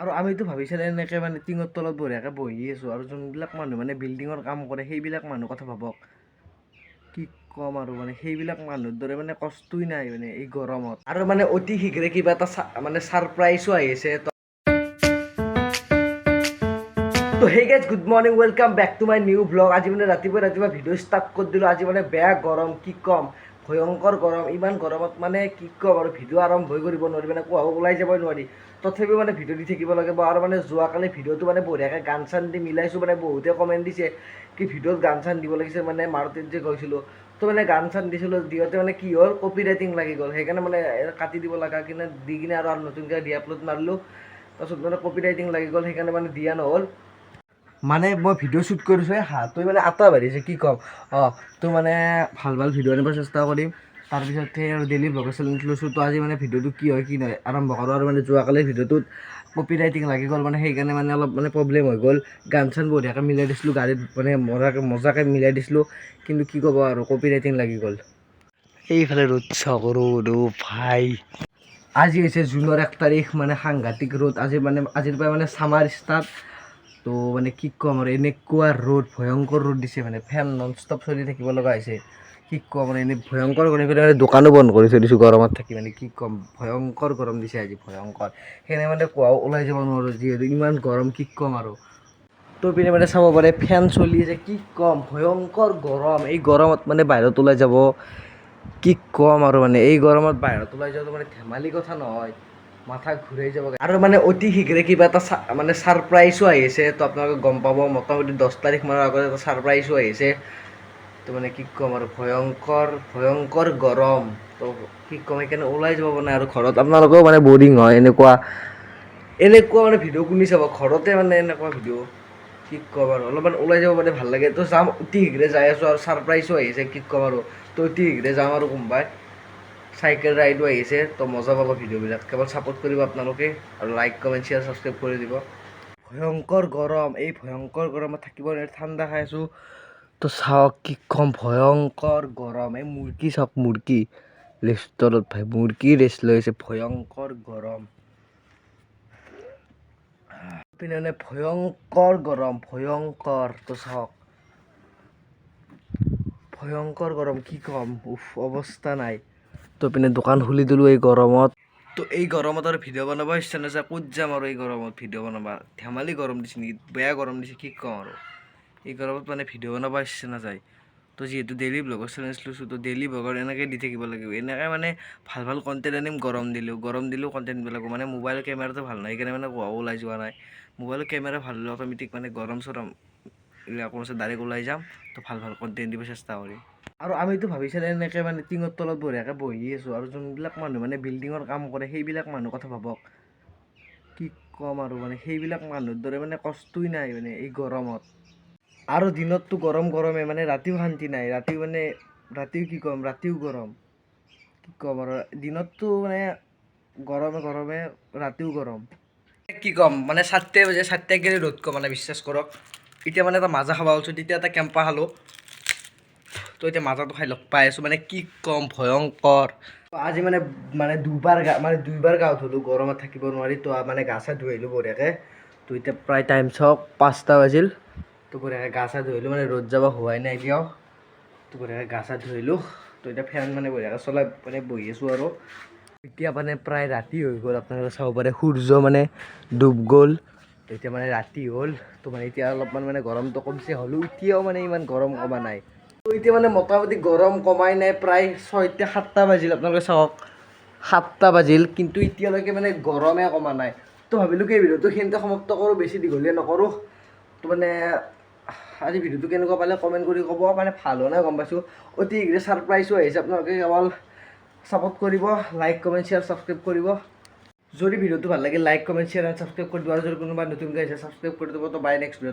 আৰু আমিতো ভাবিছিলোঁ এনেকৈ মানে টিঙৰ তলত বঢ়িয়াকৈ বহি আছোঁ, আৰু যোনবিলাক মানুহ মানে বিল্ডিঙৰ কাম কৰে সেইবিলাক মানুহ কথা ভাবক। কি ক'ম আৰু মানে সেইবিলাক মানুহৰ দৰে মানে কষ্টই নাই মানে এই গৰমত। আৰু মানে অতি শীঘ্ৰে কিবা এটা মানে ছাৰপ্ৰাইজো আহি আছে। তো hey guys, good morning, welcome back to my new blog. আজি মানে ৰাতিপুৱা ভিডিঅ' ষ্টাৰ্ট কৰি দিলোঁ। আজি মানে বেয়া গৰম, কি ক'ম, ভয়ংকৰ গৰম। ইমান গৰমত মানে কি ক'ম আৰু ভিডিঅ' আৰম্ভই কৰিব নোৱাৰি, মানে কোৱা ওলাই যাবই নোৱাৰি। তথাপিও মানে ভিডিঅ' দি থাকিব লাগিব। আৰু মানে যোৱাকালি ভিডিঅ'টো মানে বঢ়িয়াকৈ গান চান দি মিলাইছোঁ, মানে বহুতে কমেণ্ট দিছে কি ভিডিঅ'ত গান চান দিব লাগিছে, মানে মাৰুতিত যে গৈছিলোঁ তো মানে গান চান দিছিলোঁ, দিওঁতে মানে কি হ'ল, কপি ৰাইটিং লাগি গ'ল। সেইকাৰণে মানে কাটি দিব লগা কিনে দি কিনে আৰু নতুনকৈ ৰি আপলোড মাৰিলোঁ। তাৰপিছত মানে কপি ৰাইটিং লাগি গ'ল, সেইকাৰণে মানে দিয়া নহ'ল। মানে মই ভিডিঅ' শ্বুট কৰিছোঁ, হাতটো মানে আটা বাঢ়িছে, কি ক'ম। তো মানে ভাল ভিডিঅ' আনিব চেষ্টা কৰিম। তাৰপিছত সেই আৰু ডেইলি ব্লগৰ চেলেঞ্জ লৈছোঁ। তো আজি মানে ভিডিঅ'টো কি হয় কি নহয় আৰম্ভ কৰোঁ। আৰু মানে যোৱাকালিৰ ভিডিঅ'টোত কপি ৰাইটিং লাগি গ'ল, মানে সেইকাৰণে মানে অলপ মানে প্ৰব্লেম হৈ গ'ল। গান চান বঢ়িয়াকৈ মিলাই দিছিলোঁ, গাড়ীত মানে মজাকৈ মিলাই দিছিলোঁ, কিন্তু কি ক'ব আৰু কপি ৰাইটিং লাগি গ'ল। এইফালে ৰ'দ চাওক, ৰ'দ ভাই। আজি হৈছে জুনৰ 1 তাৰিখ, মানে সাংঘাতিক ৰ'দ। আজিৰ পৰা মানে ছামাৰ ষ্টাৰ্ট। তো মানে কি ক'ম আৰু এনেকুৱা ৰ'দ, ভয়ংকৰ ৰ'দ দিছে, মানে ফেন নন ষ্টপ চলি থাকিব লগা হৈছে। কি ক'ম মানে এনেই ভয়ংকৰ কৰি পেলাই দোকানো বন্ধ কৰি থৈ দিছোঁ গৰমত থাকি। মানে কি ক'ম, ভয়ংকৰ গৰম দিছে আজি, ভয়ংকৰ। সেনে মানে কোৱাও ওলাই যাব নোৱাৰোঁ, যিহেতু ইমান গৰম, কি ক'ম আৰু। তো পিনে মানে চাব পাৰে ফেন চলি আছে, কি ক'ম, ভয়ংকৰ গৰম। এই গৰমত মানে বাহিৰত ওলাই যাব, কি ক'ম আৰু মানে এই গৰমত বাহিৰত ওলাই যোৱাটো মানে ধেমালি কথা নহয়, মাথা ঘূৰাই যাব। আৰু মানে অতি শীঘ্ৰে কিবা এটা মানে ছাৰপ্ৰাইজো আহি আছে। তো আপোনালোকে গম পাব, মোটামুটি 10 তাৰিখ মানৰ আগত এটা ছাৰপ্ৰাইজো আহিছে। তো মানে কি ক'ম আৰু ভয়ংকৰ গৰম। তো কি ক'ম, সেইকাৰণে ওলাই যাব মানে আৰু ঘৰত আপোনালোকেও মানে বৰিং হয় এনেকুৱা মানে ভিডিঅ' শুনি চাব, ঘৰতে মানে এনেকুৱা ভিডিঅ', কি ক'ম আৰু অলপমান ওলাই যাব মানে ভাল লাগে। তো যাম, অতি শীঘ্ৰে যাই আছোঁ, আৰু ছাৰপ্ৰাইজো আহিছে, কি ক'ম আৰু। তো অতি শীঘ্ৰে যাম আৰু কোনোবাই চাইকেল ৰাইডো আহিছে। তো মজা পাব ভিডিঅ'বিলাক, কেৱল ছাপোৰ্ট কৰিব আপোনালোকে, আৰু লাইক কমেণ্ট শ্বেয়াৰ ছাবস্ক্ৰাইব কৰি দিব। ভয়ংকৰ গৰম, এই ভয়ংকৰ গৰমত থাকিব নোৱাৰি, ঠাণ্ডা খাই আছোঁ। তো চাওক, কি ক'ম, ভয়ংকৰ গৰম। এই মুৰ্গী চাওক, মুৰ্গী ৰেষ্টুৰেণ্টত ভাই মুৰ্গী ৰেষ্ট লৈ আছে, ভয়ংকৰ গৰম। পিনে মানে ভয়ংকৰ গৰম, ভয়ংকৰ। তো চাওক, ভয়ংকৰ গৰম, কি ক'ম, অৱস্থা নাই। তো পিনে দোকান খুলি দিলোঁ এই গৰমত। তো এই গৰমত আৰু ভিডিঅ' বনাব ইচ্ছা নাযায়, ক'ত যাম আৰু এই গৰমত ভিডিঅ' বনাব। ধেমালি গৰম দিছে নেকি, বেয়া গৰম দিছে, কি ক'ম আৰু। এই গৰমত মানে ভিডিঅ' বনাব ইচ্ছা নাযায়। তো যিহেতু ডেইলি ব্লগৰ চেলেঞ্জ লৈছোঁ, তো ডেইলি ব্লগৰ এনেকৈ দি থাকিব লাগিব। এনেকৈ মানে ভাল কণ্টেণ্ট আনিম, গৰম দিলেও কণ্টেণ্ট দিব লাগিব। মানে মোবাইলৰ কেমেৰাটো ভাল নাই, সেইকাৰণে মানে কোৱাও ওলাই যোৱা নাই। মোবাইলৰ কেমেৰা ভাল হ'লে অট'মেটিক মানে গৰম চৰম এইবিলাক ডাইৰেক্ট ওলাই যাম। তো ভাল কণ্টেণ্ট দিব চেষ্টা কৰিম। আৰু আমিতো ভাবিছিলোঁ এনেকৈ মানে টিঙৰ তলত বঢ়িয়াকৈ বহি আছোঁ, আৰু যোনবিলাক মানুহ মানে বিল্ডিঙৰ কাম কৰে সেইবিলাক মানুহ কথা ভাবক। কি ক'ম আৰু মানে সেইবিলাক মানুহৰ দৰে মানে কষ্টই নাই মানে এই গৰমত। আৰু দিনততো গৰমে, মানে ৰাতিও শান্তি নাই। ৰাতিও কি ক'ম, ৰাতিও গৰম, কি ক'ম আৰু। দিনততো মানে গৰমে, ৰাতিও গৰম, কি ক'ম মানে। 4 বাজে, 4 গেলি ৰ'দ কম মানে, বিশ্বাস কৰক। এতিয়া মানে এটা মাজা খাব ওলছোঁ, তেতিয়া এটা কেম্পা খালোঁ। তো এতিয়া মাজাটো খাই লগ পাই আছোঁ, মানে কি ক'ম, ভয়ংকৰ। আজি মানে দুইবাৰ গা ধুলোঁ, গৰমত থাকিব নোৱাৰি। তো মানে গা চা ধুই আহিলোঁ বঢ়িয়াকৈ। তো এতিয়া প্ৰায় টাইম চাওক 5টা বাজিল। তো বঢ়িয়াকৈ গা চা ধুই আহিলোঁ, মানে ৰ'দ যাব হোৱাই নাই এতিয়াও। তো বঢ়িয়াকৈ গা চা ধুই আহিলোঁ। তো এতিয়া ফেন মানে বঢ়িয়াকৈ চলাই মানে বহি আছোঁ আৰু। এতিয়া মানে প্ৰায় ৰাতি হৈ গ'ল, আপোনালোকে চাব পাৰে সূৰ্য মানে ডুব গ'ল। এতিয়া মানে ৰাতি হ'ল। তো মানে এতিয়া অলপমান মানে গৰমটো কমছে, হ'লেও এতিয়াও মানে ইমান গৰম কমা নাই। তো এতিয়া মানে মোটামুটি গৰম কমাই নাই, প্ৰায় 7টা বাজিল, আপোনালোকে চাওক 7টা বাজিল, কিন্তু এতিয়ালৈকে মানে গৰমে কমা নাই। তো ভাবিলোঁ কি এই ভিডিঅ'টো সেইখিনিতে সমাপ্ত কৰোঁ, বেছি দীঘলীয়া নকৰোঁ। তো মানে আজি ভিডিঅ'টো কেনেকুৱা পালে কমেণ্ট কৰি ক'ব। মানে ভাল হোৱা নাই গম পাইছোঁ, অতি শীঘ্ৰে ছাৰপ্ৰাইজো আহিছে। আপোনালোকে কেৱল ছাপোৰ্ট কৰিব, লাইক কমেণ্ট শ্বেয়াৰ ছাবস্ক্ৰাইব কৰিব। যদি ভিডিঅ'টো ভাল লাগে like comment share and subscribe কৰি দিব। আৰু যদি কোনোবা নতুনকৈ আহিছে ছাবস্ক্ৰাইব কৰি দিব। তো বাই, নেক্সট ভিডিঅ'ত